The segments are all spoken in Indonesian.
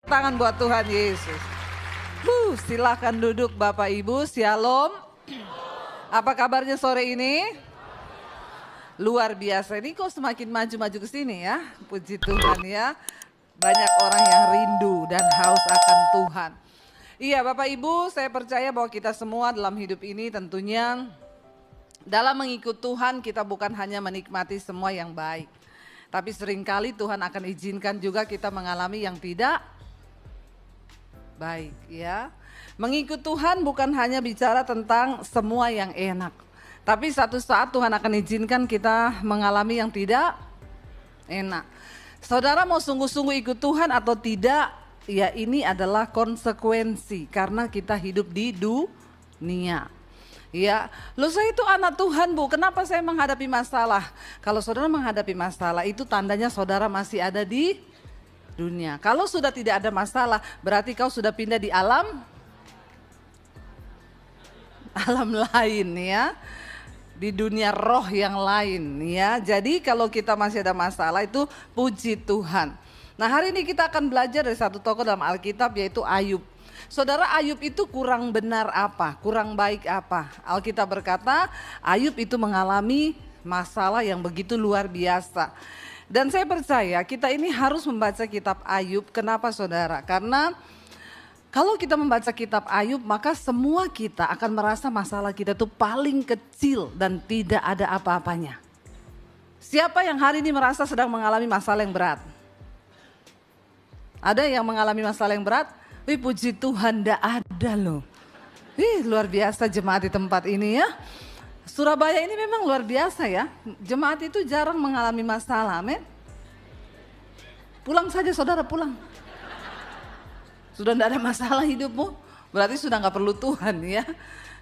Tangan buat Tuhan Yesus. Silakan duduk Bapak Ibu, Shalom. Apa kabarnya sore ini? Luar biasa, ini kok semakin maju-maju ke sini ya. Puji Tuhan ya. Banyak orang yang rindu dan haus akan Tuhan. Iya Bapak Ibu, saya percaya bahwa kita semua dalam hidup ini tentunya dalam mengikut Tuhan kita bukan hanya menikmati semua yang baik. Tapi seringkali Tuhan akan izinkan juga kita mengalami yang tidak baik ya. Mengikut Tuhan bukan hanya bicara tentang semua yang enak. Tapi satu saat Tuhan akan izinkan kita mengalami yang tidak enak. Saudara mau sungguh-sungguh ikut Tuhan atau tidak? Ya ini adalah konsekuensi karena kita hidup di dunia. Ya, loh saya itu anak Tuhan Bu, kenapa saya menghadapi masalah? Kalau saudara menghadapi masalah itu tandanya saudara masih ada di dunia. Kalau sudah tidak ada masalah, berarti kau sudah pindah di alam lain ya. Di dunia roh yang lain ya. Jadi kalau kita masih ada masalah itu puji Tuhan. Nah hari ini kita akan belajar dari satu tokoh dalam Alkitab yaitu Ayub. Saudara, Ayub itu kurang benar apa? Kurang baik apa? Alkitab berkata Ayub itu mengalami masalah yang begitu luar biasa. Dan saya percaya kita ini harus membaca kitab Ayub. Kenapa saudara? Karena kalau kita membaca kitab Ayub maka semua kita akan merasa masalah kita itu paling kecil dan tidak ada apa-apanya. Siapa yang hari ini merasa sedang mengalami masalah yang berat? Ada yang mengalami masalah yang berat? Wih puji Tuhan, tidak ada loh. Luar biasa jemaat di tempat ini ya. Surabaya ini memang luar biasa ya. Jemaat itu jarang mengalami masalah, amin. Pulang saja saudara, pulang. Sudah tidak ada masalah hidupmu, berarti sudah nggak perlu Tuhan ya.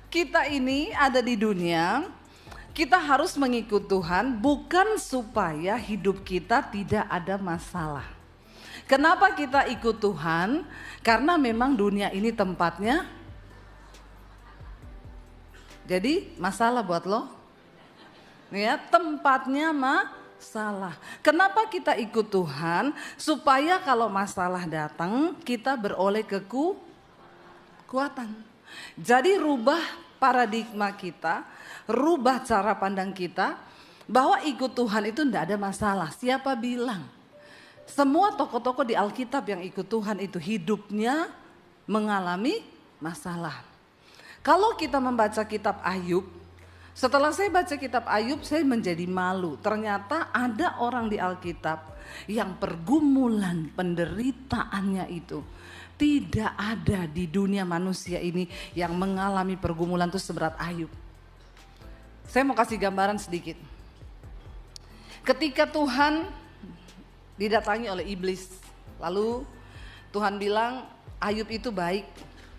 Kita ini ada di dunia, kita harus mengikut Tuhan bukan supaya hidup kita tidak ada masalah. Kenapa kita ikut Tuhan? Karena memang dunia ini tempatnya jadi masalah buat lo. Ya, tempatnya masalah. Kenapa kita ikut Tuhan? Supaya kalau masalah datang kita beroleh kekuatan. Jadi rubah paradigma kita, rubah cara pandang kita bahwa ikut Tuhan itu tidak ada masalah. Siapa bilang? Semua tokoh-tokoh di Alkitab yang ikut Tuhan itu hidupnya mengalami masalah. Kalau kita membaca kitab Ayub, setelah saya baca kitab Ayub saya menjadi malu. Ternyata ada orang di Alkitab yang pergumulan penderitaannya itu tidak ada di dunia manusia ini yang mengalami pergumulan itu seberat Ayub. Saya mau kasih gambaran sedikit. Ketika Tuhan didatangi oleh iblis. Lalu Tuhan bilang Ayub itu baik.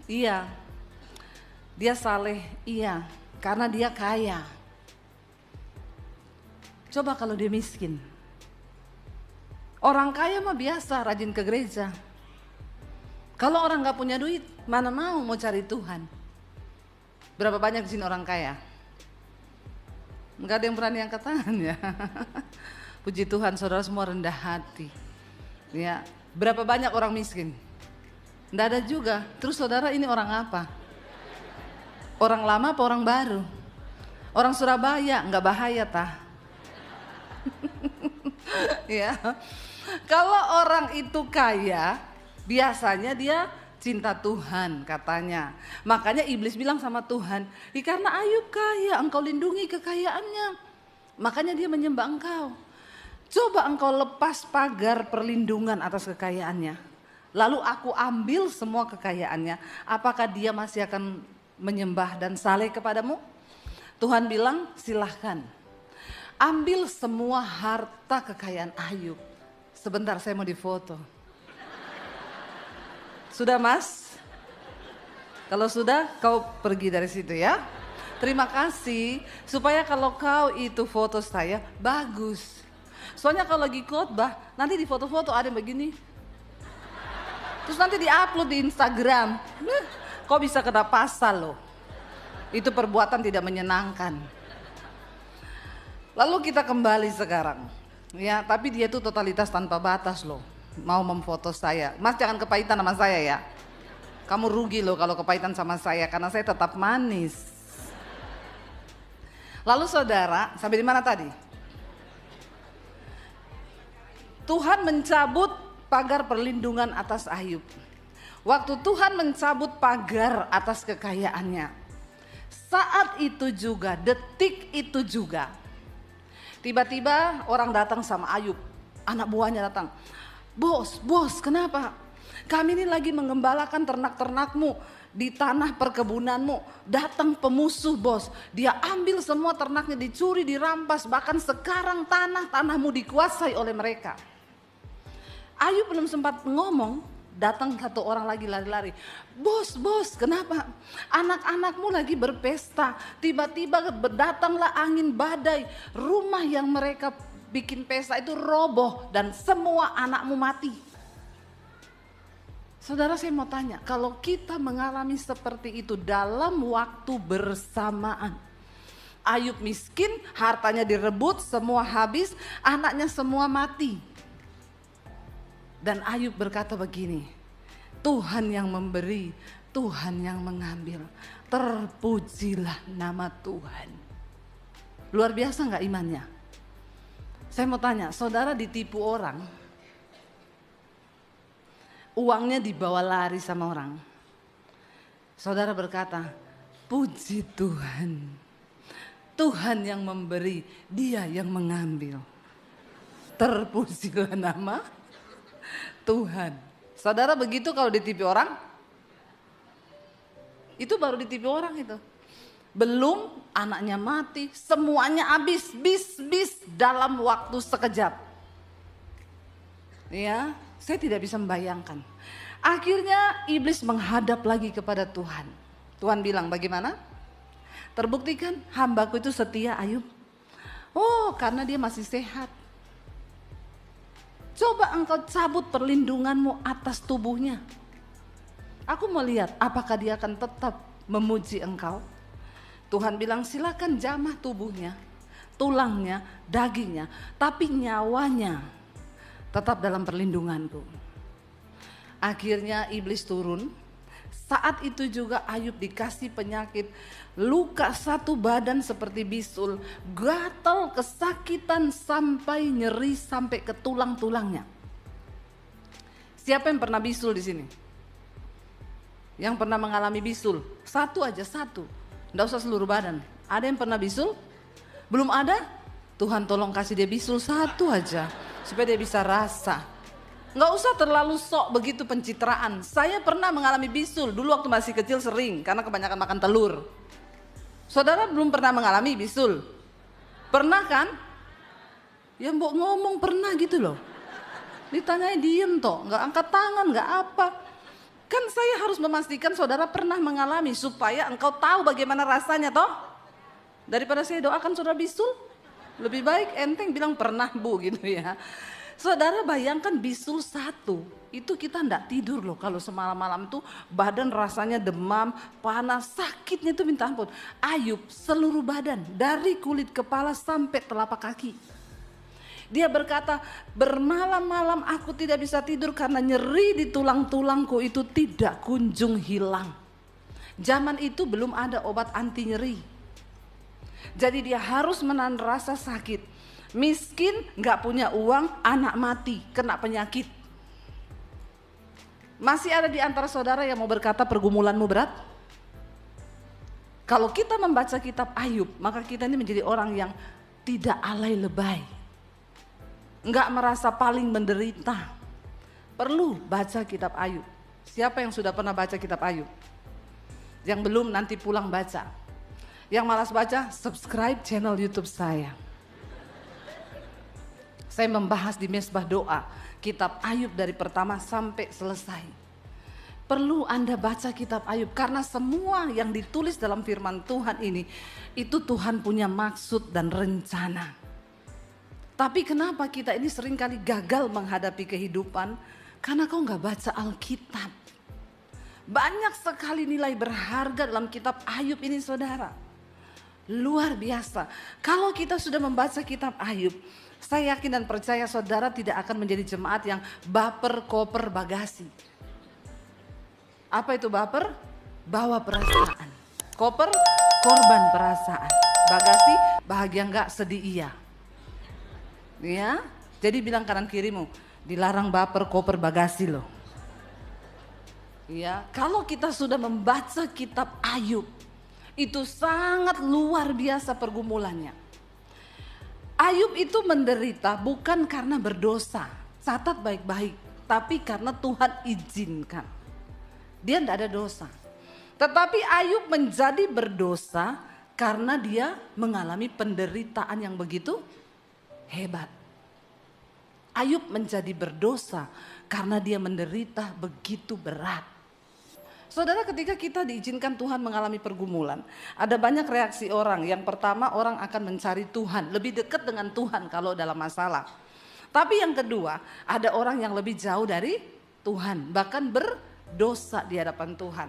Iya. Dia saleh. Iya. Karena dia kaya. Coba kalau dia miskin. Orang kaya mah biasa rajin ke gereja. Kalau orang gak punya duit mana mau cari Tuhan. Berapa banyak di sini orang kaya? Enggak ada yang berani angkat tangan ya. Puji Tuhan saudara semua rendah hati. Ya, berapa banyak orang miskin? Tidak ada juga. Terus saudara ini orang apa? Orang lama apa orang baru? Orang Surabaya, nggak bahaya tah? Ya. Kalau orang itu kaya, biasanya dia cinta Tuhan katanya. Makanya iblis bilang sama Tuhan, karena Ayub kaya, engkau lindungi kekayaannya. Makanya dia menyembah engkau. Coba engkau lepas pagar perlindungan atas kekayaannya. Lalu aku ambil semua kekayaannya. Apakah dia masih akan menyembah dan saleh kepadamu? Tuhan bilang silahkan. Ambil semua harta kekayaan Ayub. Sebentar saya mau difoto. Sudah mas? Kalau sudah kau pergi dari situ ya. Terima kasih. Supaya kalau kau itu foto saya bagus. Soalnya kalau lagi khotbah, nanti di foto-foto ada yang begini. Terus nanti di-upload di Instagram. Kok bisa kena pasal loh. Itu perbuatan tidak menyenangkan. Lalu kita kembali sekarang. Ya, tapi dia itu totalitas tanpa batas loh. mau memfoto saya. Mas jangan kepahitan sama saya ya. Kamu rugi loh kalau kepahitan sama saya karena saya tetap manis. Lalu saudara, sampai di mana tadi? Tuhan mencabut pagar perlindungan atas Ayub. Waktu Tuhan mencabut pagar atas kekayaannya, saat itu juga, detik itu juga, tiba-tiba orang datang sama Ayub, anak buahnya datang. Bos, kenapa? Kami ini lagi mengembalakan ternak-ternakmu di tanah perkebunanmu. Datang pemusuh bos, dia ambil semua ternaknya, dicuri, dirampas. Bahkan sekarang tanahmu dikuasai oleh mereka. Ayub belum sempat ngomong, datang satu orang lagi lari-lari. Bos, kenapa? Anak-anakmu lagi berpesta. Tiba-tiba datanglah angin badai. Rumah yang mereka bikin pesta itu roboh dan semua anakmu mati. Saudara, saya mau tanya, kalau kita mengalami seperti itu dalam waktu bersamaan. Ayub miskin, hartanya direbut, semua habis, anaknya semua mati. Dan Ayub berkata begini, Tuhan yang memberi, Tuhan yang mengambil. Terpujilah nama Tuhan. Luar biasa gak imannya? Saya mau tanya, saudara ditipu orang, uangnya dibawa lari sama orang. Saudara berkata, puji Tuhan. Tuhan yang memberi, Dia yang mengambil. Terpujilah nama Tuhan. Saudara begitu kalau ditipu orang? Itu baru ditipu orang itu. Belum anaknya mati, semuanya habis, bis dalam waktu sekejap. Ya, saya tidak bisa membayangkan. Akhirnya iblis menghadap lagi kepada Tuhan. Tuhan bilang, bagaimana? Terbuktikan hambaku itu setia, Ayub. Oh, karena dia masih sehat. Coba engkau cabut perlindunganmu atas tubuhnya. Aku mau lihat apakah dia akan tetap memuji engkau. Tuhan bilang, silakan jamah tubuhnya, tulangnya, dagingnya, tapi nyawanya tetap dalam perlindunganku. Akhirnya iblis turun. Saat itu juga Ayub dikasih penyakit, luka satu badan seperti bisul, gatal, kesakitan sampai nyeri sampai ke tulang-tulangnya. Siapa yang pernah bisul di sini? Yang pernah mengalami bisul? Satu aja, satu. Nggak usah seluruh badan. Ada yang pernah bisul? Belum ada? Tuhan tolong kasih dia bisul satu aja supaya dia bisa rasa. Nggak usah terlalu sok begitu pencitraan. Saya pernah mengalami bisul dulu waktu masih kecil sering karena kebanyakan makan telur. Saudara belum pernah mengalami bisul? Pernah kan? Ya mbok ngomong pernah gitu loh. Ditanyanya diem toh, nggak angkat tangan, nggak apa. Kan saya harus memastikan saudara pernah mengalami supaya engkau tahu bagaimana rasanya toh. Daripada saya doakan saudara bisul, lebih baik enteng bilang pernah bu gitu ya. Saudara bayangkan bisul satu, itu kita enggak tidur loh kalau semalam-malam tuh badan rasanya demam, panas, sakitnya tuh minta ampun. Ayub seluruh badan dari kulit kepala sampai telapak kaki. Dia berkata, bermalam-malam aku tidak bisa tidur karena nyeri di tulang-tulangku itu tidak kunjung hilang. Zaman itu belum ada obat anti nyeri. Jadi dia harus menahan rasa sakit. Miskin, gak punya uang, anak mati, kena penyakit. Masih ada di antara saudara yang mau berkata pergumulanmu berat? Kalau kita membaca kitab Ayub, maka kita ini menjadi orang yang tidak alay lebay. Gak merasa paling menderita. Perlu baca kitab Ayub. Siapa yang sudah pernah baca kitab Ayub? Yang belum nanti pulang baca. Yang malas baca, subscribe channel YouTube saya. Saya membahas di Mesbah Doa, kitab Ayub dari pertama sampai selesai. Perlu Anda baca kitab Ayub karena semua yang ditulis dalam firman Tuhan ini, itu Tuhan punya maksud dan rencana. Tapi kenapa kita ini seringkali gagal menghadapi kehidupan? Karena kau gak baca Alkitab. Banyak sekali nilai berharga dalam kitab Ayub ini saudara. Luar biasa. Kalau kita sudah membaca kitab Ayub, Saya yakin dan percaya saudara tidak akan menjadi jemaat yang baper koper bagasi. Apa itu baper? Bawa perasaan. Koper, korban perasaan. Bagasi, bahagia enggak, sedih iya. Ya, jadi bilang kanan kirimu, dilarang baper koper bagasi loh. Ya, kalau kita sudah membaca kitab Ayub, itu sangat luar biasa pergumulannya. Ayub itu menderita bukan karena berdosa, catat baik-baik, tapi karena Tuhan izinkan. Dia tidak ada dosa. Tetapi Ayub menjadi berdosa karena dia mengalami penderitaan yang begitu hebat. Ayub menjadi berdosa karena dia menderita begitu berat. Saudara, ketika kita diizinkan Tuhan mengalami pergumulan, ada banyak reaksi orang. Yang pertama, orang akan mencari Tuhan, lebih dekat dengan Tuhan kalau dalam masalah. Tapi yang kedua, ada orang yang lebih jauh dari Tuhan, bahkan berdosa di hadapan Tuhan.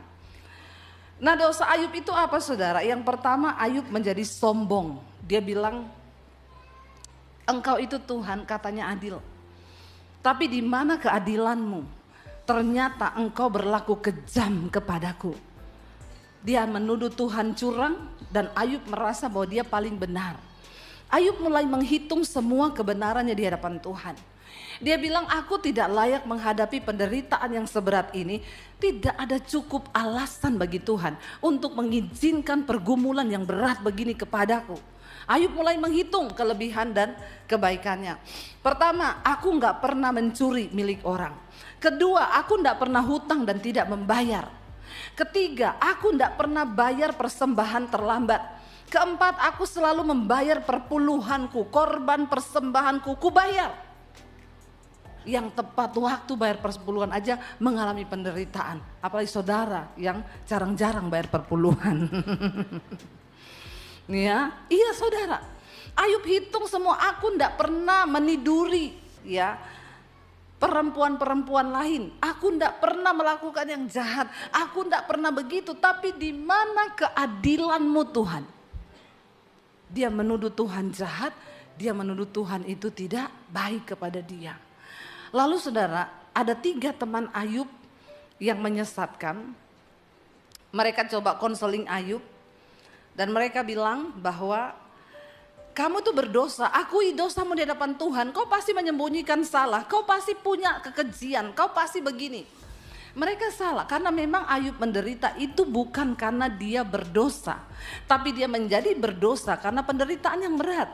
Nah, dosa Ayub itu apa saudara? Yang pertama, Ayub menjadi sombong. Dia bilang, engkau itu Tuhan katanya adil. Tapi di mana keadilanmu? Ternyata engkau berlaku kejam kepadaku. Dia menuduh Tuhan curang dan Ayub merasa bahwa dia paling benar. Ayub mulai menghitung semua kebenarannya di hadapan Tuhan. Dia bilang, aku tidak layak menghadapi penderitaan yang seberat ini. Tidak ada cukup alasan bagi Tuhan untuk mengizinkan pergumulan yang berat begini kepadaku. Ayub mulai menghitung kelebihan dan kebaikannya. Pertama, aku gak pernah mencuri milik orang. Kedua, aku tidak pernah hutang dan tidak membayar. Ketiga, aku tidak pernah bayar persembahan terlambat. Keempat, aku selalu membayar perpuluhanku, korban persembahanku, kubayar. Yang tepat waktu bayar persepuluhan aja mengalami penderitaan. Apalagi saudara yang jarang-jarang bayar perpuluhan. Ya, iya saudara. Ayub hitung semua, aku tidak pernah meniduri ya perempuan-perempuan lain. Aku tidak pernah melakukan yang jahat. Aku tidak pernah begitu. Tapi di mana keadilanmu Tuhan? Dia menuduh Tuhan jahat. Dia menuduh Tuhan itu tidak baik kepada dia. Lalu saudara, ada 3 teman Ayub yang menyesatkan. Mereka coba konseling Ayub. Dan mereka bilang bahwa kamu tuh berdosa, akui dosamu di hadapan Tuhan. Kau pasti menyembunyikan salah, kau pasti punya kekejian, kau pasti begini. Mereka salah karena memang Ayub menderita itu bukan karena dia berdosa. Tapi dia menjadi berdosa karena penderitaan yang berat.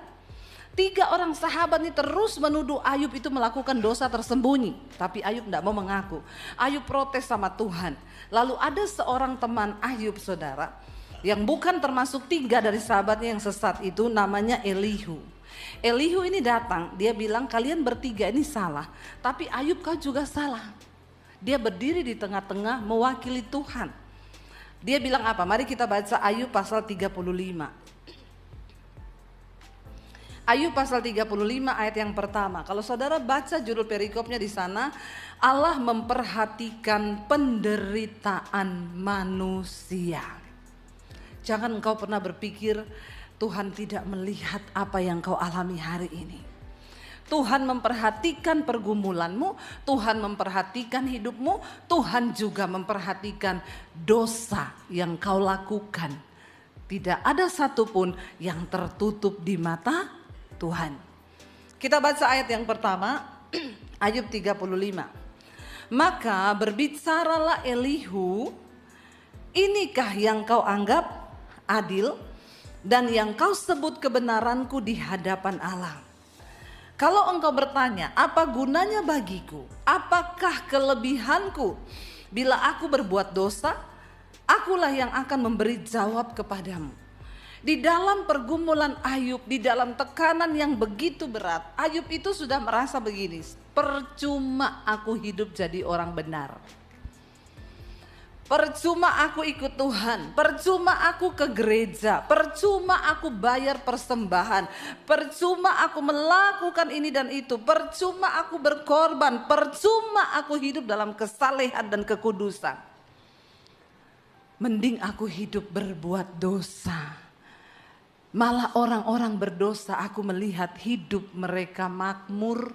3 orang sahabat ini terus menuduh Ayub itu melakukan dosa tersembunyi. Tapi Ayub tidak mau mengaku. Ayub protes sama Tuhan. Lalu ada seorang teman Ayub saudara, yang bukan termasuk 3 dari sahabatnya yang sesat itu, namanya Elihu. Elihu ini datang, dia bilang kalian bertiga ini salah, tapi Ayub kau juga salah. Dia berdiri di tengah-tengah mewakili Tuhan. Dia bilang apa? Mari kita baca Ayub pasal 35. Ayub pasal 35 ayat yang pertama. Kalau saudara baca judul perikopnya di sana, Allah memperhatikan penderitaan manusia. Jangan engkau pernah berpikir Tuhan tidak melihat apa yang kau alami hari ini. Tuhan memperhatikan pergumulanmu, Tuhan memperhatikan hidupmu, Tuhan juga memperhatikan dosa yang kau lakukan. Tidak ada satupun yang tertutup di mata Tuhan. Kita baca ayat yang pertama, Ayub 35. Maka berbicaralah Elihu, inikah yang kau anggap adil dan yang kau sebut kebenaranku di hadapan Allah. Kalau engkau bertanya, apa gunanya bagiku? Apakah kelebihanku? Bila aku berbuat dosa, akulah yang akan memberi jawab kepadamu. Di dalam pergumulan Ayub, di dalam tekanan yang begitu berat, Ayub itu sudah merasa begini, percuma aku hidup jadi orang benar. Percuma aku ikut Tuhan, percuma aku ke gereja, percuma aku bayar persembahan, percuma aku melakukan ini dan itu, percuma aku berkorban, percuma aku hidup dalam kesalehan dan kekudusan. Mending aku hidup berbuat dosa. Malah orang-orang berdosa aku melihat hidup mereka makmur,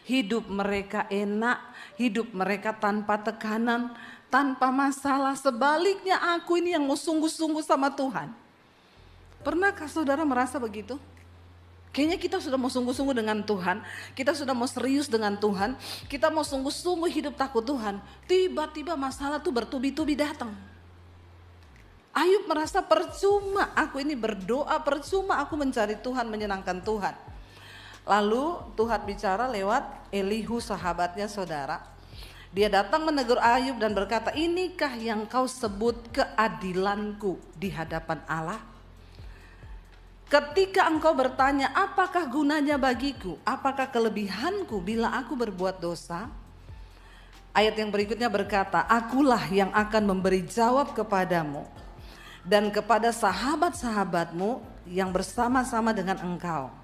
hidup mereka enak, hidup mereka tanpa tekanan, tanpa masalah. Sebaliknya aku ini yang mau sungguh-sungguh sama Tuhan. Pernahkah saudara merasa begitu? Kayaknya kita sudah mau sungguh-sungguh dengan Tuhan, kita sudah mau serius dengan Tuhan, kita mau sungguh-sungguh hidup takut Tuhan. Tiba-tiba masalah tuh bertubi-tubi datang. Ayub merasa percuma aku ini berdoa, percuma aku mencari Tuhan, menyenangkan Tuhan. Lalu Tuhan bicara lewat Elihu sahabatnya saudara. Dia datang menegur Ayub dan berkata, inikah yang kau sebut keadilanku di hadapan Allah? Ketika engkau bertanya, apakah gunanya bagiku? Apakah kelebihanku bila aku berbuat dosa? Ayat yang berikutnya berkata, akulah yang akan memberi jawab kepadamu dan kepada sahabat-sahabatmu yang bersama-sama dengan engkau.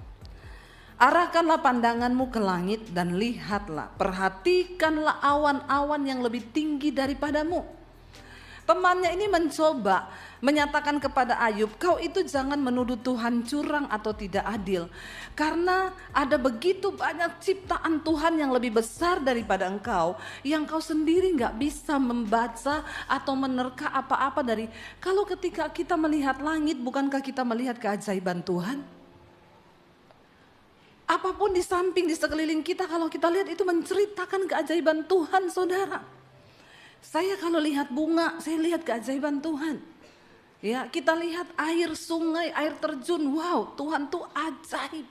Arahkanlah pandanganmu ke langit dan lihatlah, perhatikanlah awan-awan yang lebih tinggi daripadamu. Temannya ini mencoba menyatakan kepada Ayub, kau itu jangan menuduh Tuhan curang atau tidak adil. Karena ada begitu banyak ciptaan Tuhan yang lebih besar daripada engkau, yang kau sendiri gak bisa membaca atau menerka apa-apa dari. Kalau ketika kita melihat langit, bukankah kita melihat keajaiban Tuhan? Apapun di samping, di sekeliling kita, kalau kita lihat itu menceritakan keajaiban Tuhan saudara. Saya kalau lihat bunga, saya lihat keajaiban Tuhan. Ya, kita lihat air sungai, air terjun, wow, Tuhan tuh ajaib.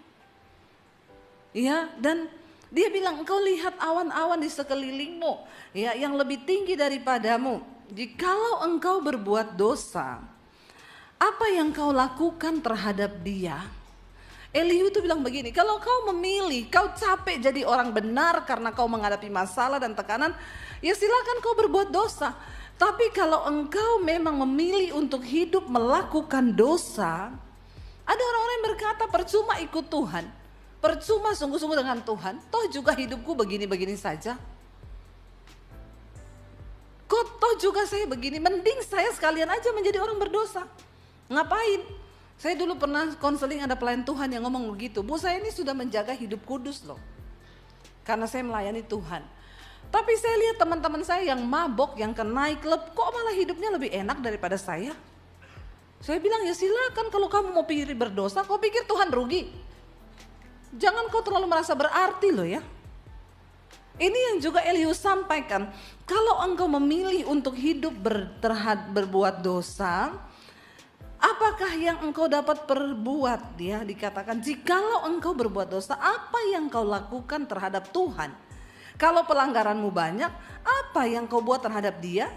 Ya, dan dia bilang engkau lihat awan-awan di sekelilingmu, ya, yang lebih tinggi daripadamu. Jikalau engkau berbuat dosa, apa yang kau lakukan terhadap dia? Elihu itu bilang begini, kalau kau memilih, kau capek jadi orang benar karena kau menghadapi masalah dan tekanan, ya silakan kau berbuat dosa. Tapi kalau engkau memang memilih untuk hidup melakukan dosa, ada orang-orang yang berkata percuma ikut Tuhan, percuma sungguh-sungguh dengan Tuhan, toh juga hidupku begini-begini saja. Kok toh juga saya begini, mending saya sekalian aja menjadi orang berdosa. Ngapain? Saya dulu pernah konseling, ada pelayan Tuhan yang ngomong begitu, bu saya ini sudah menjaga hidup kudus loh, karena saya melayani Tuhan. Tapi saya lihat teman-teman saya yang mabok, yang ke night club, kok malah hidupnya lebih enak daripada saya. Saya bilang ya silakan, kalau kamu mau pilih berdosa, kau pikir Tuhan rugi? Jangan kau terlalu merasa berarti loh ya. Ini yang juga Elihu sampaikan, kalau engkau memilih untuk hidup berbuat dosa, apakah yang engkau dapat perbuat? Dia dikatakan, jikalau engkau berbuat dosa, apa yang kau lakukan terhadap Tuhan? Kalau pelanggaranmu banyak, apa yang kau buat terhadap dia?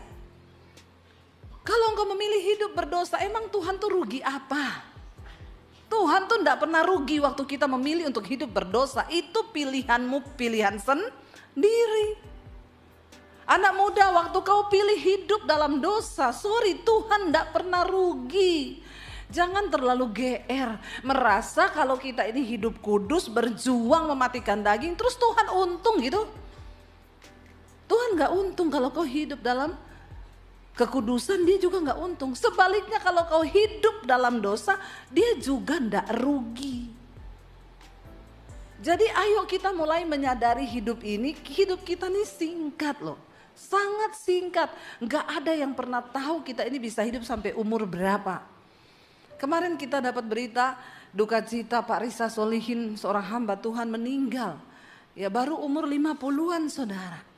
Kalau engkau memilih hidup berdosa, emang Tuhan tuh rugi apa? Tuhan tuh enggak pernah rugi waktu kita memilih untuk hidup berdosa. Itu pilihanmu, pilihan sendiri. Anak muda, waktu kau pilih hidup dalam dosa, sorry, Tuhan enggak pernah rugi. Jangan terlalu GR, merasa kalau kita ini hidup kudus, berjuang mematikan daging, terus Tuhan untung gitu. Tuhan gak untung kalau kau hidup dalam kekudusan, dia juga gak untung. Sebaliknya kalau kau hidup dalam dosa, dia juga gak rugi. Jadi ayo kita mulai menyadari hidup ini, hidup kita ini singkat loh. Sangat singkat, gak ada yang pernah tahu kita ini bisa hidup sampai umur berapa. Kemarin kita dapat berita duka cita Pak Risa Solihin, seorang hamba Tuhan meninggal. Ya baru umur 50-an saudara.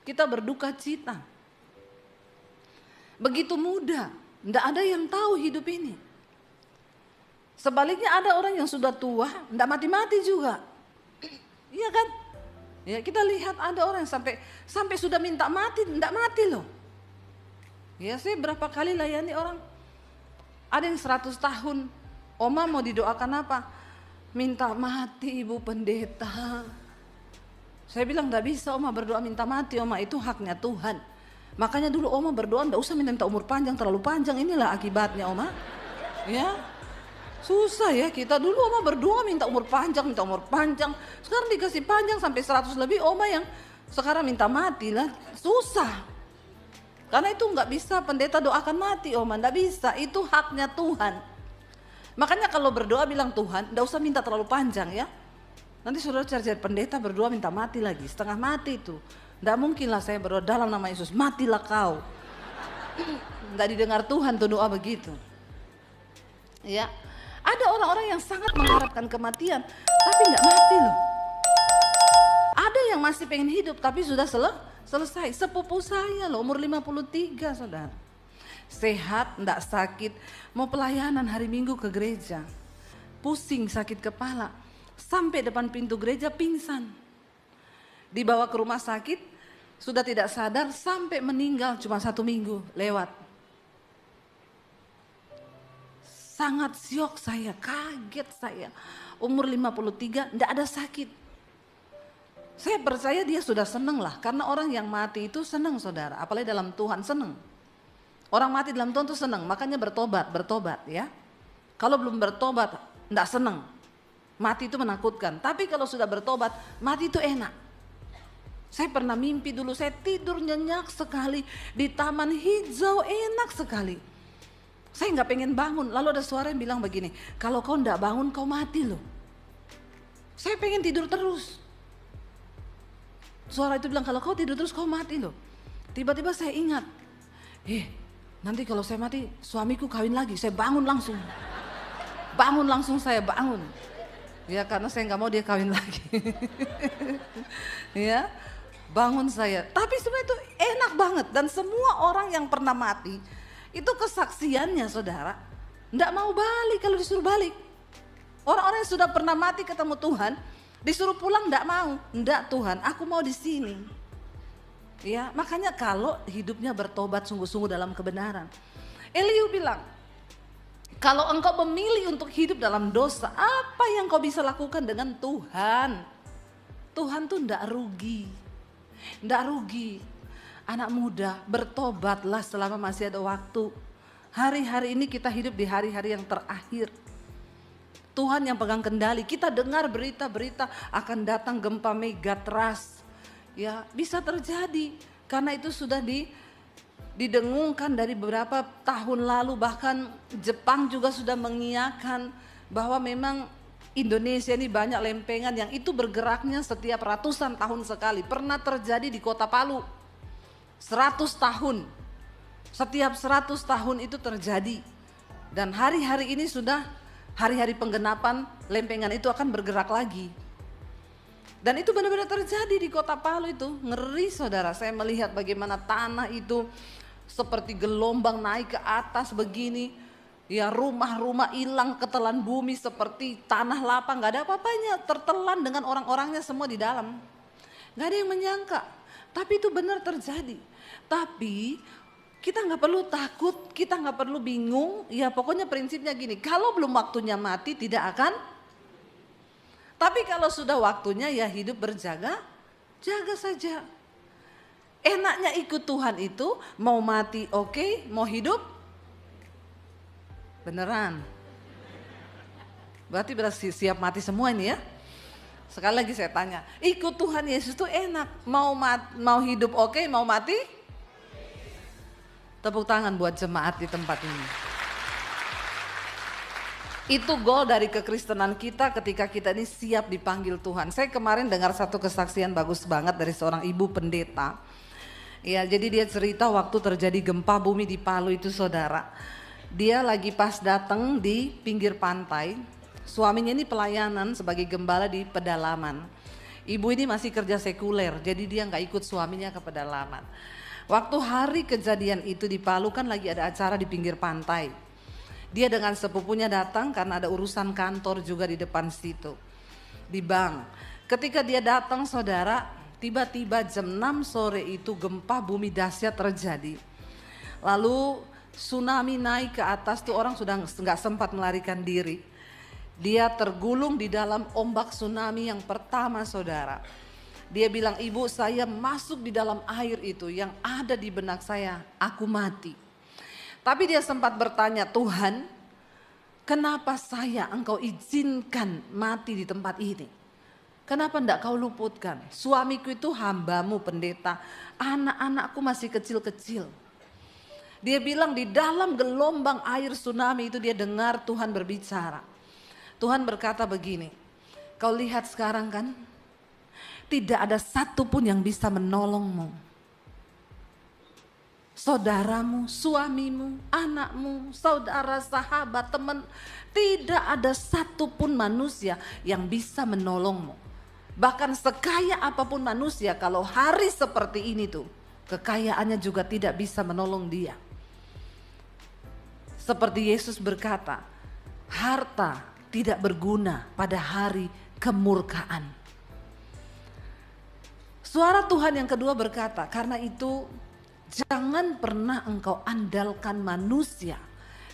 Kita berduka cita. Begitu muda, enggak ada yang tahu hidup ini. Sebaliknya ada orang yang sudah tua, enggak mati-mati juga. Iya kan? Ya kita lihat ada orang yang sampai sudah minta mati, enggak mati loh. Ya saya berapa kali layani orang, ada yang 100 tahun, Oma mau didoakan apa? Minta mati Ibu Pendeta. Saya bilang enggak bisa Oma berdoa minta mati, Oma itu haknya Tuhan. Makanya dulu Oma berdoa enggak usah minta umur panjang, terlalu panjang, inilah akibatnya Oma. Ya. Susah ya kita, dulu Oma berdoa minta umur panjang, sekarang dikasih panjang sampai 100 lebih, Oma yang sekarang minta mati lah, susah. Karena itu nggak bisa pendeta doakan mati Oma, nggak bisa, itu haknya Tuhan. Makanya kalau berdoa bilang Tuhan, enggak usah minta terlalu panjang ya. Nanti saudara cari pendeta berdoa minta mati lagi, setengah mati itu. Enggak mungkin lah saya berdoa dalam nama Yesus, matilah kau. Enggak didengar Tuhan tuh doa begitu. Ya, ada orang-orang yang sangat mengharapkan kematian, tapi enggak mati loh. Ada yang masih pengen hidup tapi sudah selesai. Sepupu saya loh, umur 53 saudara. Sehat, enggak sakit, mau pelayanan hari Minggu ke gereja. Pusing, sakit kepala, sampai depan pintu gereja pingsan. Dibawa ke rumah sakit, sudah tidak sadar sampai meninggal cuma 1 minggu lewat. Sangat syok saya, kaget saya. Umur 53 enggak ada sakit. Saya percaya dia sudah seneng lah, karena orang yang mati itu seneng saudara, apalagi dalam Tuhan seneng. Orang mati dalam Tuhan itu seneng, makanya bertobat ya. Kalau belum bertobat, enggak seneng. Mati itu menakutkan, tapi kalau sudah bertobat, mati itu enak. Saya pernah mimpi dulu, saya tidur nyenyak sekali, di taman hijau enak sekali. Saya nggak pengen bangun, lalu ada suara yang bilang begini, kalau kau nggak bangun kau mati loh. Saya pengen tidur terus. Suara itu bilang kalau kau tidur terus kau mati loh. Tiba-tiba saya ingat, nanti kalau saya mati suamiku kawin lagi, saya bangun langsung. Saya bangun. Ya karena saya nggak mau dia kawin lagi. Ya, bangun saya. Tapi sebenarnya itu enak banget dan semua orang yang pernah mati itu kesaksiannya saudara, nggak mau balik kalau disuruh balik. Orang-orang yang sudah pernah mati ketemu Tuhan, disuruh pulang nggak mau. Nggak Tuhan, aku mau di sini. Ya, makanya kalau hidupnya bertobat sungguh-sungguh dalam kebenaran. Elihu bilang, kalau engkau memilih untuk hidup dalam dosa, apa yang kau bisa lakukan dengan Tuhan? Tuhan tuh nggak rugi. Nggak rugi. Anak muda, bertobatlah selama masih ada waktu. Hari-hari ini kita hidup di hari-hari yang terakhir. Tuhan yang pegang kendali. Kita dengar berita-berita akan datang gempa megatrust. Ya, bisa terjadi. Karena itu sudah didengungkan dari beberapa tahun lalu. Bahkan Jepang juga sudah mengiyakan bahwa memang Indonesia ini banyak lempengan yang itu bergeraknya setiap ratusan tahun sekali. Pernah terjadi di Kota Palu. 100 tahun, setiap 100 tahun itu terjadi. Dan hari-hari ini sudah hari-hari penggenapan lempengan itu akan bergerak lagi. Dan itu benar-benar terjadi di Kota Palu itu, ngeri saudara. Saya melihat bagaimana tanah itu seperti gelombang naik ke atas begini. Ya rumah-rumah hilang ketelan bumi seperti tanah lapang, gak ada apa-apanya. Tertelan dengan orang-orangnya semua di dalam. Gak ada yang menyangka, tapi itu benar terjadi. Tapi kita nggak perlu takut, kita nggak perlu bingung. Ya pokoknya prinsipnya gini, kalau belum waktunya mati tidak akan. Tapi kalau sudah waktunya ya hidup berjaga, jaga saja. Enaknya ikut Tuhan itu mau mati oke, mau hidup beneran. Berarti siap mati semua ini ya. Sekali lagi saya tanya, ikut Tuhan Yesus itu enak, mau hidup oke, mau mati? Tepuk tangan buat jemaat di tempat ini. Itu goal dari kekristenan kita ketika kita ini siap dipanggil Tuhan. Saya kemarin dengar satu kesaksian bagus banget dari seorang ibu pendeta. Ya, jadi dia cerita waktu terjadi gempa bumi di Palu itu saudara. Dia lagi pas datang di pinggir pantai. Suaminya ini pelayanan sebagai gembala di pedalaman. Ibu ini masih kerja sekuler, jadi dia nggak ikut suaminya ke pedalaman. Waktu hari kejadian itu di Palu kan lagi ada acara di pinggir pantai. Dia dengan sepupunya datang karena ada urusan kantor juga di depan situ. Di bank. Ketika dia datang saudara, tiba-tiba jam 6 sore itu gempa bumi dahsyat terjadi. Lalu tsunami naik ke atas tuh orang sudah nggak sempat melarikan diri. Dia tergulung di dalam ombak tsunami yang pertama saudara. Dia bilang, ibu saya masuk di dalam air itu yang ada di benak saya, aku mati. Tapi dia sempat bertanya, Tuhan kenapa engkau izinkan mati di tempat ini? Kenapa enggak kau luputkan? Suamiku itu hambamu pendeta, anak-anakku masih kecil-kecil. Dia bilang di dalam gelombang air tsunami itu dia dengar Tuhan berbicara. Tuhan berkata begini, kau lihat sekarang kan, tidak ada satupun yang bisa menolongmu. Saudaramu, suamimu, anakmu, saudara, sahabat, teman, tidak ada satupun manusia yang bisa menolongmu. Bahkan sekaya apapun manusia, kalau hari seperti ini tuh, kekayaannya juga tidak bisa menolong dia. Seperti Yesus berkata, harta tidak berguna pada hari kemurkaan. Suara Tuhan yang kedua berkata, karena itu jangan pernah engkau andalkan manusia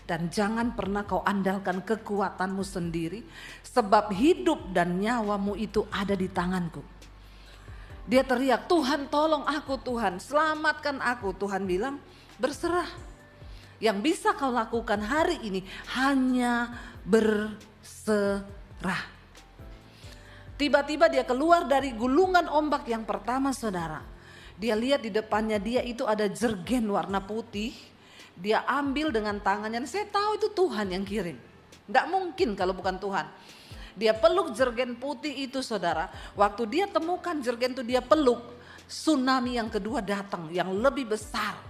dan jangan pernah kau andalkan kekuatanmu sendiri, sebab hidup dan nyawamu itu ada di tanganku. Dia teriak, Tuhan tolong aku, Tuhan selamatkan aku. Tuhan bilang, berserah. Yang bisa kau lakukan hari ini hanya berserah. Tiba-tiba dia keluar dari gulungan ombak yang pertama, saudara. Dia lihat di depannya dia itu ada jergen warna putih. Dia ambil dengan tangannya. Saya tahu itu Tuhan yang kirim. Tidak mungkin kalau bukan Tuhan. Dia peluk jergen putih itu, saudara. Waktu dia temukan jergen itu dia peluk. Tsunami yang kedua datang yang lebih besar.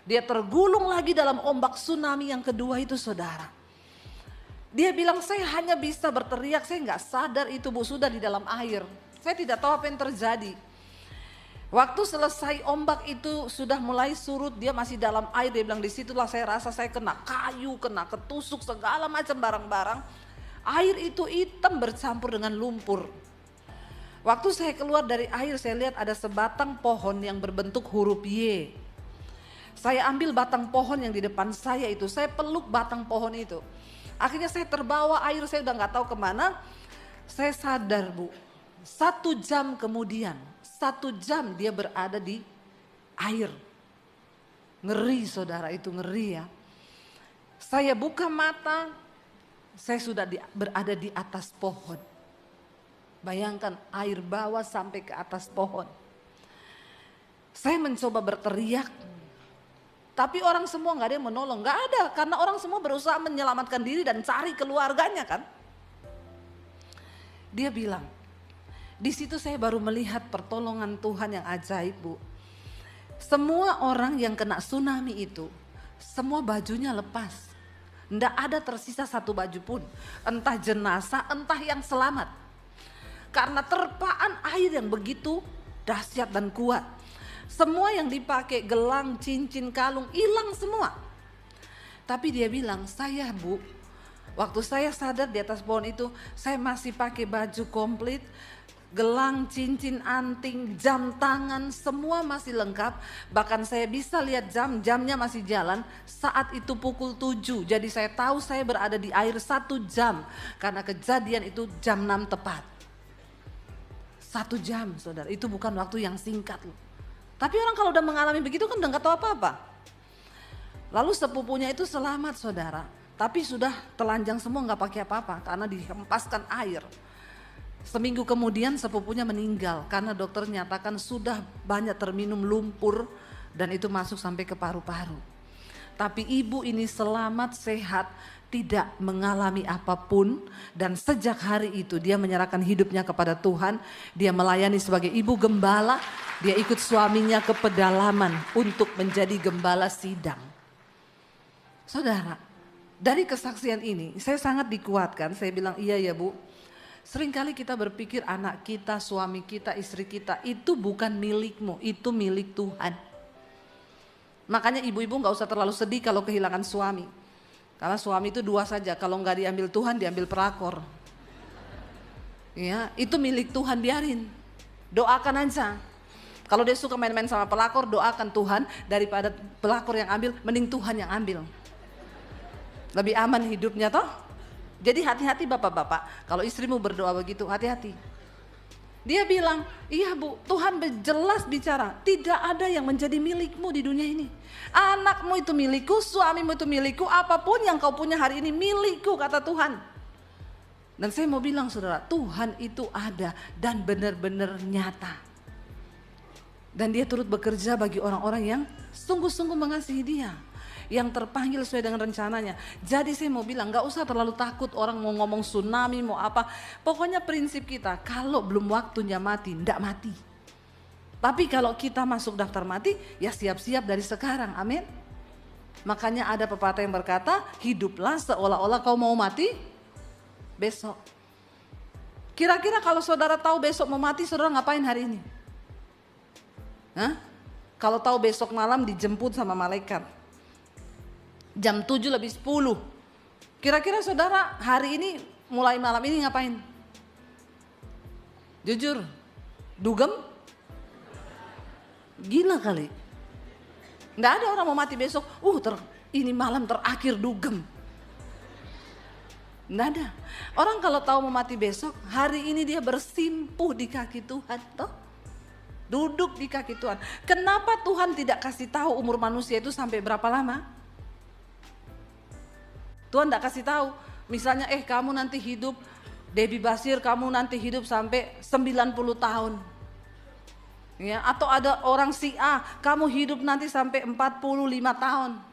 Dia tergulung lagi dalam ombak tsunami yang kedua itu, saudara. Dia bilang, saya hanya bisa berteriak. Saya nggak sadar itu Bu sudah di dalam air. Saya tidak tahu apa yang terjadi. Waktu selesai ombak itu sudah mulai surut, dia masih dalam air. Dia bilang, disitulah saya rasa saya kena kayu, kena ketusuk, segala macam barang-barang. Air itu hitam bercampur dengan lumpur. Waktu saya keluar dari air, saya lihat ada sebatang pohon yang berbentuk huruf Y. Saya ambil batang pohon yang di depan saya itu, saya peluk batang pohon itu. Akhirnya saya terbawa air, saya udah gak tahu kemana. Saya sadar Bu, 1 jam kemudian, 1 jam dia berada di air. Ngeri saudara, itu ngeri ya. Saya buka mata, saya sudah berada di atas pohon. Bayangkan air bawah sampai ke atas pohon. Saya mencoba berteriak, tapi orang semua gak ada yang menolong. Gak ada, karena orang semua berusaha menyelamatkan diri dan cari keluarganya kan. Dia bilang, di situ saya baru melihat pertolongan Tuhan yang ajaib Bu. Semua orang yang kena tsunami itu, semua bajunya lepas. Nggak ada tersisa satu baju pun. Entah jenazah, entah yang selamat. Karena terpaan air yang begitu dahsyat dan kuat. Semua yang dipakai gelang, cincin, kalung hilang semua. Tapi dia bilang, saya Bu, waktu saya sadar di atas pohon itu, saya masih pakai baju komplit. Gelang, cincin, anting, jam tangan, semua masih lengkap. Bahkan saya bisa lihat jamnya masih jalan. Saat itu pukul 7, jadi saya tahu saya berada di air 1 jam. Karena kejadian itu jam 6 tepat. 1 jam saudara, itu bukan waktu yang singkat loh. Tapi orang kalau udah mengalami begitu kan udah gak tahu apa-apa. Lalu sepupunya itu selamat saudara. Tapi sudah telanjang semua, gak pakai apa-apa karena dihempaskan air. Seminggu kemudian sepupunya meninggal karena dokter nyatakan sudah banyak terminum lumpur dan itu masuk sampai ke paru-paru. Tapi ibu ini selamat, sehat, tidak mengalami apapun dan sejak hari itu dia menyerahkan hidupnya kepada Tuhan. Dia melayani sebagai ibu gembala, dia ikut suaminya ke pedalaman untuk menjadi gembala sidang. Saudara, dari kesaksian ini saya sangat dikuatkan, saya bilang iya ya Bu. Seringkali kita berpikir anak kita, suami kita, istri kita itu bukan milikmu, itu milik Tuhan. Makanya ibu-ibu gak usah terlalu sedih kalau kehilangan suami. Karena suami itu 2 saja, kalau gak diambil Tuhan diambil pelakor. Ya, itu milik Tuhan, biarin. Doakan aja. Kalau dia suka main-main sama pelakor, doakan Tuhan daripada pelakor yang ambil, mending Tuhan yang ambil. Lebih aman hidupnya toh. Jadi hati-hati bapak-bapak, kalau istrimu berdoa begitu hati-hati. Dia bilang, iya Bu, Tuhan jelas bicara, tidak ada yang menjadi milikmu di dunia ini. Anakmu itu milikku, suamimu itu milikku, apapun yang kau punya hari ini milikku kata Tuhan. Dan saya mau bilang saudara, Tuhan itu ada dan benar-benar nyata. Dan dia turut bekerja bagi orang-orang yang sungguh-sungguh mengasihi dia. yang terpanggil sesuai dengan rencananya. Jadi saya mau bilang gak usah terlalu takut orang mau ngomong tsunami mau apa. Pokoknya prinsip kita kalau belum waktunya mati, ndak mati. Tapi kalau kita masuk daftar mati ya siap-siap dari sekarang, amin. Makanya ada pepatah yang berkata hiduplah seolah-olah kau mau mati besok. Kira-kira kalau saudara tahu besok mau mati, saudara ngapain hari ini? Hah? Kalau tahu besok malam dijemput sama malaikat jam 7 lebih 10. Kira-kira saudara hari ini mulai malam ini ngapain? Jujur, dugem? Gila kali. Nggak ada orang mau mati besok, ini malam terakhir dugem. Nggak ada. Orang kalau tahu mau mati besok, hari ini dia bersimpuh di kaki Tuhan, toh. Duduk di kaki Tuhan. Kenapa Tuhan tidak kasih tahu umur manusia itu sampai berapa lama? Tuhan tidak kasih tahu. Misalnya kamu nanti hidup, Debbie Basir kamu nanti hidup sampai 90 tahun. Ya, atau ada orang si A, kamu hidup nanti sampai 45 tahun.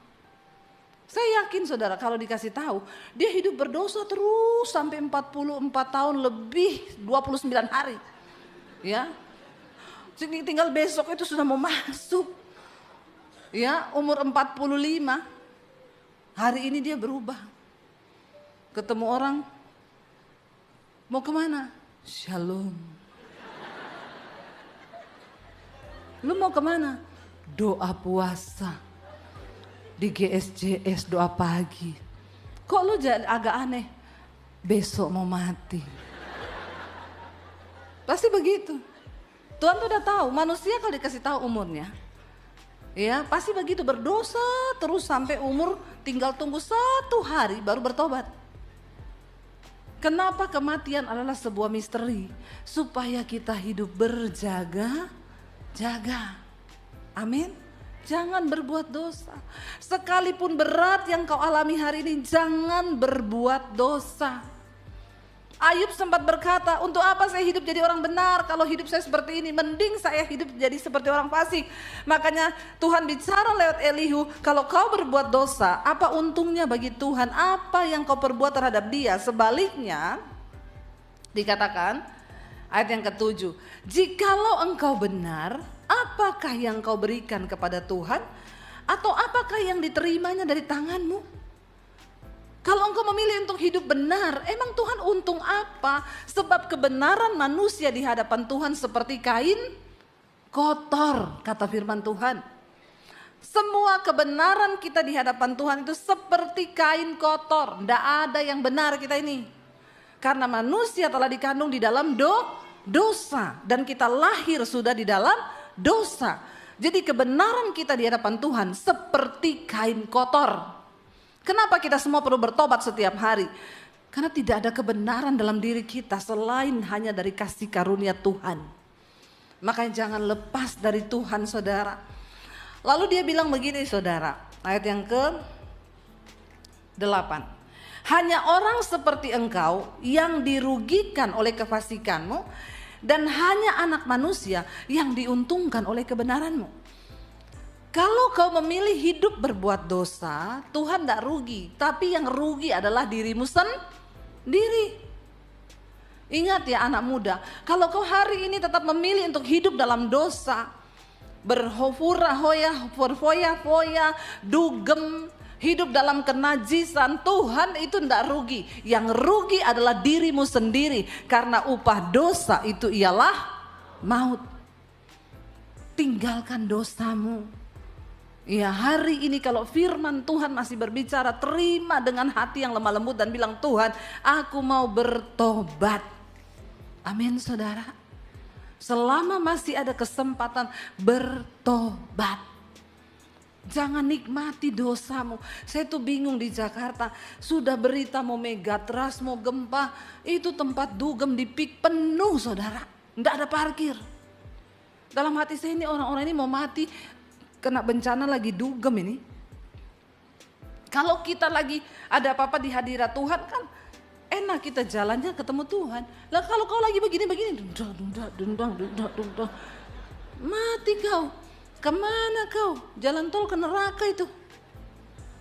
Saya yakin saudara kalau dikasih tahu, dia hidup berdosa terus sampai 44 tahun lebih 29 hari. Ya. Tinggal besok itu sudah mau masuk. Ya, umur 45. Hari ini dia berubah. Ketemu orang, mau kemana? Shalom. Lu mau kemana? Doa puasa. Di GSJS doa pagi. Kok lu agak aneh? Besok mau mati. Pasti begitu. Tuhan tuh udah tahu, manusia kalau dikasih tahu umurnya, ya pasti begitu berdosa terus sampai umur tinggal tunggu 1 hari baru bertobat. Kenapa kematian adalah sebuah misteri? Supaya kita hidup berjaga-jaga. Amin. Jangan berbuat dosa. Sekalipun berat yang kau alami hari ini, jangan berbuat dosa. Ayub sempat berkata, untuk apa saya hidup jadi orang benar kalau hidup saya seperti ini? Mending saya hidup jadi seperti orang fasik. Makanya Tuhan bicara lewat Elihu, kalau kau berbuat dosa, apa untungnya bagi Tuhan? Apa yang kau perbuat terhadap dia? Sebaliknya, dikatakan ayat yang ke-7, jikalau engkau benar, apakah yang kau berikan kepada Tuhan? Atau apakah yang diterimanya dari tanganmu? Kalau engkau memilih untuk hidup benar, emang Tuhan untung apa? Sebab kebenaran manusia di hadapan Tuhan seperti kain kotor, kata firman Tuhan. Semua kebenaran kita di hadapan Tuhan itu seperti kain kotor. Tidak ada yang benar kita ini. Karena manusia telah dikandung di dalam dosa. Dan kita lahir sudah di dalam dosa. Jadi kebenaran kita di hadapan Tuhan seperti kain kotor. Kenapa kita semua perlu bertobat setiap hari? Karena tidak ada kebenaran dalam diri kita selain hanya dari kasih karunia Tuhan. Makanya jangan lepas dari Tuhan saudara. Lalu dia bilang begini saudara, ayat yang ke-8. Hanya orang seperti engkau yang dirugikan oleh kefasikanmu dan hanya anak manusia yang diuntungkan oleh kebenaranmu. Kalau kau memilih hidup berbuat dosa, Tuhan tidak rugi. Tapi yang rugi adalah dirimu sendiri. Ingat ya anak muda, kalau kau hari ini tetap memilih untuk hidup dalam dosa, berfoya-foya, dugem, hidup dalam kenajisan, Tuhan itu tidak rugi. Yang rugi adalah dirimu sendiri. Karena upah dosa itu ialah maut. Tinggalkan dosamu. Ya hari ini kalau firman Tuhan masih berbicara, terima dengan hati yang lemah lembut dan bilang, Tuhan aku mau bertobat. Amin saudara. Selama masih ada kesempatan bertobat. Jangan nikmati dosamu. Saya tuh bingung di Jakarta. Sudah berita mau megatrust, mau gempa. Itu tempat dugem di pik penuh saudara. Nggak ada parkir. Dalam hati saya ini orang-orang ini mau mati. Kena bencana lagi dugem ini. Kalau kita lagi ada apa-apa di hadirat Tuhan kan enak kita jalannya ketemu Tuhan. Lah kalau kau lagi begini-begini, dundang, mati kau. Kemana kau? Jalan tol ke neraka itu.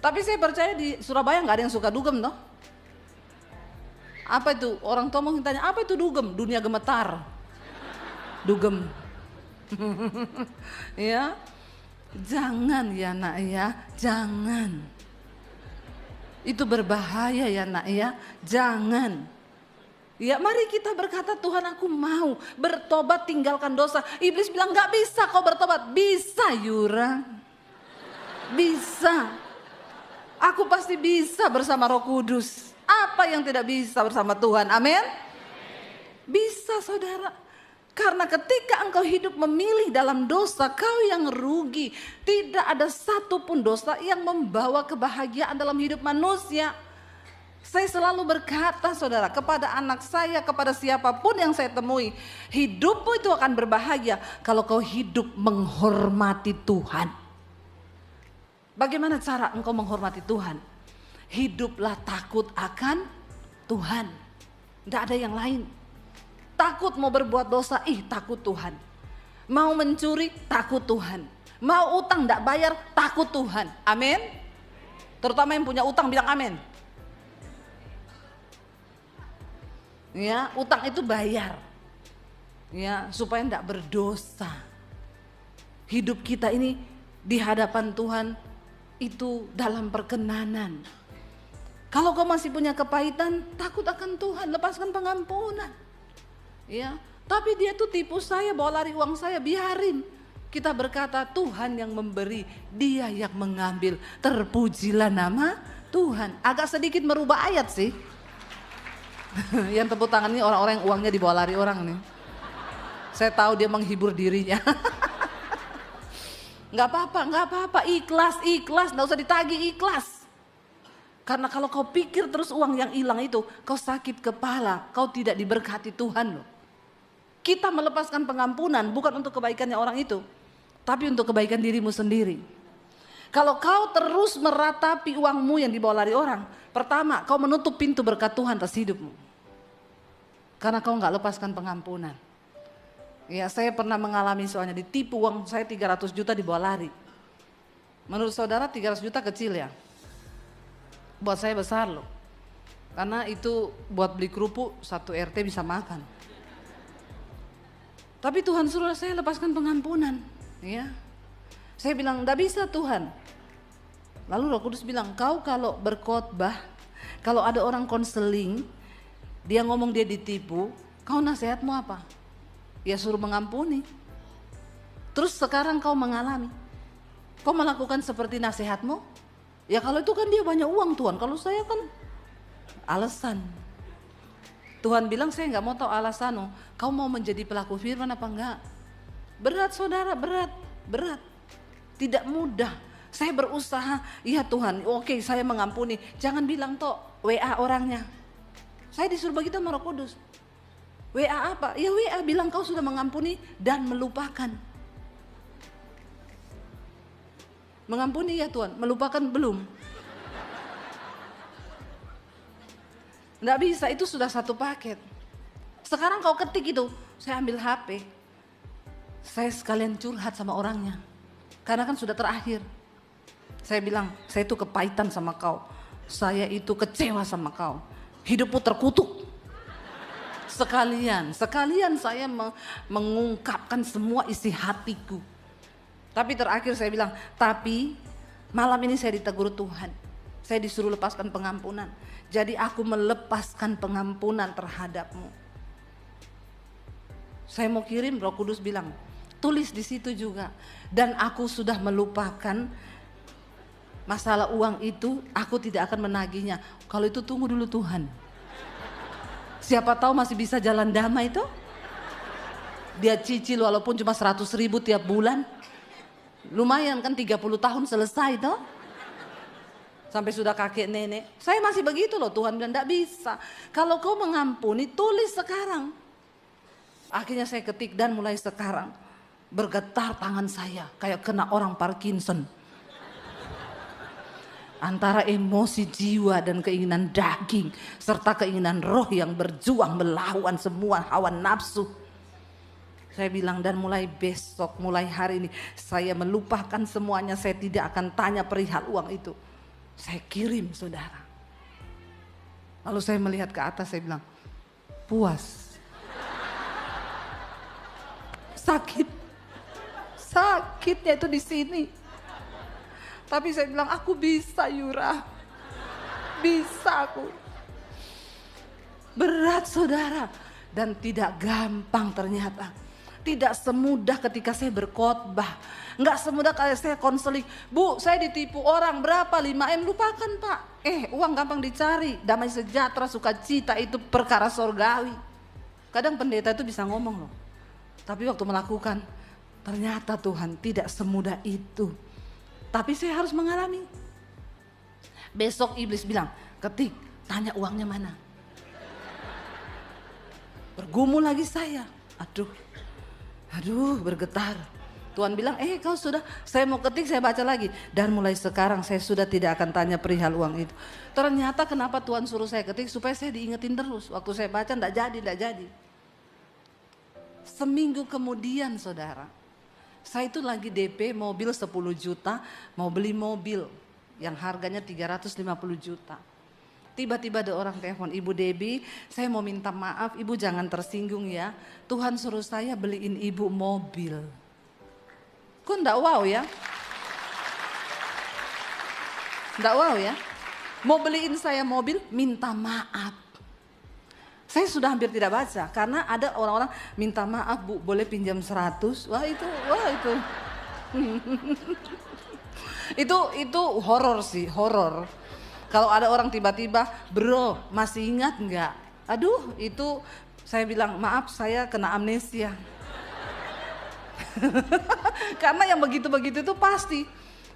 Tapi saya percaya di Surabaya nggak ada yang suka dugem toh. Apa itu? Orang tua mungkin tanya, apa itu dugem? Dunia gemetar. Dugem. Ya. Jangan ya nak ya, jangan. Itu berbahaya ya nak ya, jangan. Ya mari kita berkata, Tuhan aku mau bertobat, tinggalkan dosa. Iblis bilang gak bisa kau bertobat. Bisa Yura, bisa. Aku pasti bisa bersama Roh Kudus. Apa yang tidak bisa bersama Tuhan, amin. Bisa saudara. Karena ketika engkau hidup memilih dalam dosa, kau yang rugi. Tidak ada satupun dosa yang membawa kebahagiaan dalam hidup manusia. Saya selalu berkata saudara, kepada anak saya, kepada siapapun yang saya temui, hidupmu itu akan berbahagia kalau kau hidup menghormati Tuhan. Bagaimana cara engkau menghormati Tuhan? Hiduplah takut akan Tuhan. Tidak ada yang lain. Takut mau berbuat dosa, takut Tuhan. Mau mencuri, takut Tuhan. Mau utang tidak bayar, takut Tuhan. Amin. Terutama yang punya utang bilang amin. Ya, utang itu bayar. Ya, supaya tidak berdosa. Hidup kita ini di hadapan Tuhan itu dalam perkenanan. Kalau kau masih punya kepahitan, takut akan Tuhan, lepaskan pengampunan. Ya, tapi dia tuh tipu saya, bawa lari uang saya, biarin. Kita berkata Tuhan yang memberi, Dia yang mengambil. Terpujilah nama Tuhan. Agak sedikit merubah ayat sih. Yang tepuk tangan ini orang-orang yang uangnya dibawa lari orang nih. Saya tahu dia menghibur dirinya. Nggak apa-apa, ikhlas, nggak usah ditagih, ikhlas. Karena kalau kau pikir terus uang yang hilang itu, kau sakit kepala, kau tidak diberkati Tuhan loh. Kita melepaskan pengampunan bukan untuk kebaikannya orang itu, tapi untuk kebaikan dirimu sendiri. Kalau kau terus meratapi uangmu yang dibawa lari orang, pertama kau menutup pintu berkat Tuhan atas hidupmu. Karena kau nggak lepaskan pengampunan. Ya, saya pernah mengalami soalnya ditipu uang saya 300 juta dibawa lari. Menurut saudara 300 juta kecil ya? Buat saya besar loh. Karena itu buat beli kerupuk 1 RT bisa makan. Tapi Tuhan suruh saya lepaskan pengampunan. Ya. Saya bilang enggak bisa Tuhan. Lalu Roh Kudus bilang, kau kalau berkhotbah, kalau ada orang konseling, dia ngomong dia ditipu, kau nasihatmu apa? Ya suruh mengampuni. Terus sekarang kau mengalami, kau melakukan seperti nasihatmu? Ya kalau itu kan dia banyak uang Tuhan, kalau saya kan alasan. Tuhan bilang saya nggak mau tahu alasanmu, kau mau menjadi pelaku firman apa enggak? Berat saudara, berat. Tidak mudah. Saya berusaha, iya Tuhan, oke saya mengampuni. Jangan bilang toh WA orangnya. Saya disuruh begitu sama Roh Kudus. WA apa? Ya WA bilang kau sudah mengampuni dan melupakan. Mengampuni ya Tuhan, melupakan belum. Nggak bisa, itu sudah satu paket. Sekarang kau ketik itu, saya ambil HP. Saya sekalian curhat sama orangnya. Karena kan sudah terakhir. Saya bilang, saya itu kepahitan sama kau. Saya itu kecewa sama kau. Hidupmu terkutuk. Sekalian saya mengungkapkan semua isi hatiku. Tapi terakhir saya bilang, tapi malam ini saya ditegur Tuhan. Saya disuruh lepaskan pengampunan. Jadi aku melepaskan pengampunan terhadapmu. Saya mau kirim, Roh Kudus bilang, tulis di situ juga. Dan aku sudah melupakan masalah uang itu, aku tidak akan menagihnya. Kalau itu tunggu dulu Tuhan. Siapa tahu masih bisa jalan damai itu. Dia cicil walaupun cuma 100.000 tiap bulan. Lumayan kan 30 tahun selesai toh. Sampai sudah kakek nenek. Saya masih begitu loh, Tuhan bilang enggak bisa. Kalau kau mengampuni, tulis sekarang. Akhirnya saya ketik dan mulai sekarang. Bergetar tangan saya kayak kena orang Parkinson. Antara emosi jiwa dan keinginan daging. Serta keinginan roh yang berjuang melawan semua hawa nafsu. Saya bilang dan mulai besok, mulai hari ini saya melupakan semuanya. Saya tidak akan tanya perihal uang itu. Saya kirim saudara. Lalu saya melihat ke atas, saya bilang, puas. Sakit. Sakitnya itu di sini. Tapi saya bilang, aku bisa Yura. Bisa aku. Berat saudara. Dan tidak gampang ternyata. Tidak semudah ketika saya berkhotbah. Enggak semudah kayak saya konseling. Bu, saya ditipu orang berapa? 5M, lupakan Pak. Uang gampang dicari. Damai sejahtera, sukacita itu perkara sorgawi. Kadang pendeta itu bisa ngomong loh. Tapi waktu melakukan, ternyata Tuhan tidak semudah itu. Tapi saya harus mengalami. Besok iblis bilang, Ketik, tanya uangnya mana. Bergumul lagi saya. Aduh bergetar. Tuhan bilang, kau sudah, saya mau ketik, saya baca lagi. Dan mulai sekarang saya sudah tidak akan tanya perihal uang itu. Ternyata kenapa Tuhan suruh saya ketik, supaya saya diingetin terus. Waktu saya baca enggak jadi. Seminggu kemudian saudara, saya itu lagi DP mobil 10 juta, mau beli mobil yang harganya 350 juta. Tiba-tiba ada orang telepon, Ibu Debbie, saya mau minta maaf, Ibu jangan tersinggung ya. Tuhan suruh saya beliin Ibu mobil. Kok enggak wow ya? Enggak wow ya? Mau beliin saya mobil, minta maaf. Saya sudah hampir tidak baca, karena ada orang-orang minta maaf Bu, boleh pinjam 100. Wah itu. Itu horor sih, horor. Kalau ada orang tiba-tiba, bro masih ingat enggak? Aduh itu saya bilang maaf saya kena amnesia. Karena yang begitu-begitu itu pasti.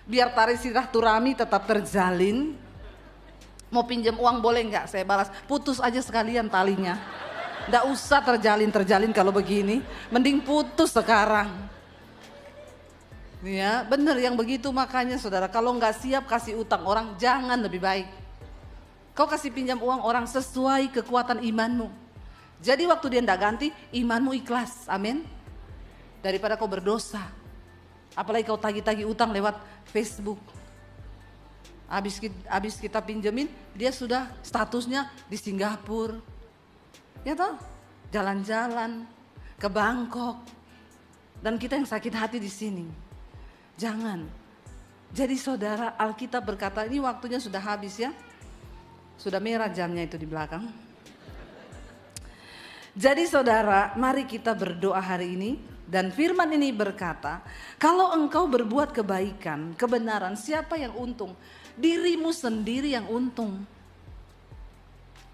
Biar tali silaturahmi tetap terjalin. Mau pinjam uang boleh enggak? Saya balas, putus aja sekalian talinya. Enggak usah terjalin kalau begini. Mending putus sekarang. Ya, benar yang begitu makanya saudara, kalau nggak siap kasih utang orang jangan, lebih baik kau kasih pinjam uang orang sesuai kekuatan imanmu. Jadi waktu dia nggak ganti, imanmu ikhlas, amin. Daripada kau berdosa, apalagi kau tagih-tagih utang lewat Facebook. Habis kita pinjemin, dia sudah statusnya di Singapura, ya toh, jalan-jalan ke Bangkok, dan kita yang sakit hati di sini. Jangan. Jadi saudara, Alkitab berkata ini waktunya sudah habis ya. Sudah merah jamnya itu di belakang. Jadi saudara, mari kita berdoa hari ini. Dan firman ini berkata, kalau engkau berbuat kebaikan, kebenaran, siapa yang untung? Dirimu sendiri yang untung.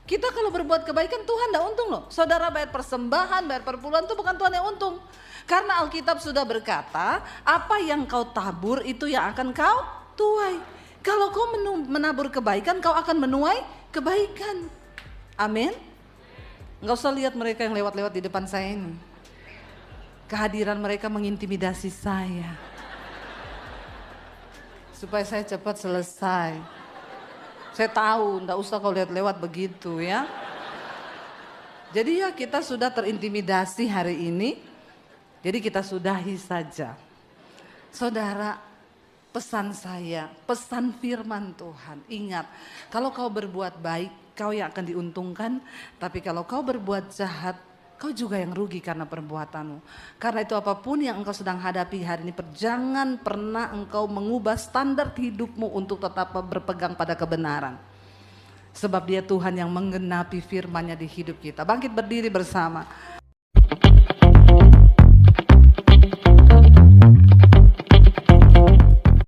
Kita kalau berbuat kebaikan Tuhan tidak untung loh. Saudara bayar persembahan, bayar perpuluhan itu bukan Tuhan yang untung. Karena Alkitab sudah berkata, apa yang kau tabur itu yang akan kau tuai. Kalau kau menabur kebaikan, kau akan menuai kebaikan. Amin. Enggak usah lihat mereka yang lewat-lewat di depan saya ini. Kehadiran mereka mengintimidasi saya. Supaya saya cepat selesai. Saya tahu, enggak usah kau lihat lewat begitu ya. Jadi ya kita sudah terintimidasi hari ini. Jadi kita sudahi saja. Saudara, pesan saya, pesan firman Tuhan. Ingat, kalau kau berbuat baik, kau yang akan diuntungkan. Tapi kalau kau berbuat jahat, kau juga yang rugi karena perbuatanmu. Karena itu apapun yang engkau sedang hadapi hari ini, jangan pernah engkau mengubah standar hidupmu untuk tetap berpegang pada kebenaran. Sebab dia Tuhan yang menggenapi firman-Nya di hidup kita. Bangkit berdiri bersama.